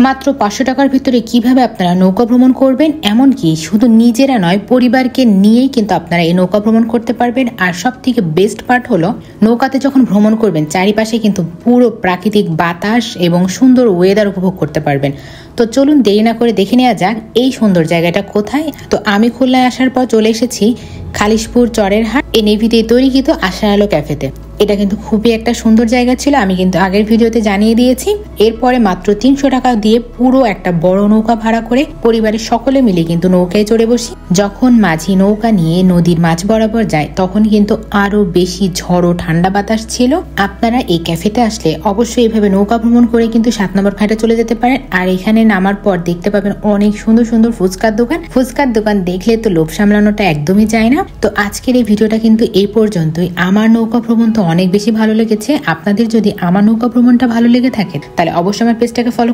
মাত্র 500 টাকার ভিতরে কিভাবে আপনারা নৌকা ভ্রমণ করবেন, এমনকি শুধু নিজেরা নয় পরিবারকে নিয়েই কিন্তু আপনারা এই নৌকা ভ্রমণ করতে পারবেন। আর সব থেকে বেস্ট পার্ট হলো নৌকাতে যখন ভ্রমণ করবেন চারিপাশে কিন্তু পুরো প্রাকৃতিক বাতাস এবং সুন্দর ওয়েদার উপভোগ করতে পারবেন। তো চলুন দেরি না করে দেখে নেওয়া যাক এই সুন্দর জায়গাটা কোথায়। তো আমি খুলনায় আসার পর চলে এসেছি খালিশপুর চরের হাট এনএভিতে তৈরিকৃত আশার আলো ক্যাফেতে। এটা কিন্তু খুবই একটা সুন্দর জায়গা ছিল, আমি কিন্তু আগের ভিডিওতে জানিয়ে দিয়েছি। এরপরে মাত্র 300 টাকা দিয়ে পুরো একটা বড় নৌকা ভাড়া করে পরিবারের সকলে মিলে কিন্তু নৌকায় চড়ে বসি। যখন মাঝি নৌকা নিয়ে নদীর মাঝ বরাবর যায় তখন কিন্তু আরো বেশি ঝড়ো ঠান্ডা বাতাস ছিল। আপনারা এই ক্যাফেতে আসলে অবশ্যই এভাবে নৌকা ভ্রমণ করে কিন্তু 7 নম্বর ঘাটে চলে যেতে পারেন। আর এখানে নামার পর দেখতে পাবেন অনেক সুন্দর সুন্দর ফুচকার দোকান। ফুচকার দোকান দেখলে তো লোভ সামলানোটা একদমই যায় না। তো আজকের এই ভিডিওটা কিন্তু এই পর্যন্তই। আমার নৌকা ভ্রমণ তো অনেক বেশি ভালো লেগেছে। আপনাদের যদি আমার নৌকা ভ্রমণটা ভালো লেগে থাকে তাহলে অবশ্যই আমার পেজটাকে ফলো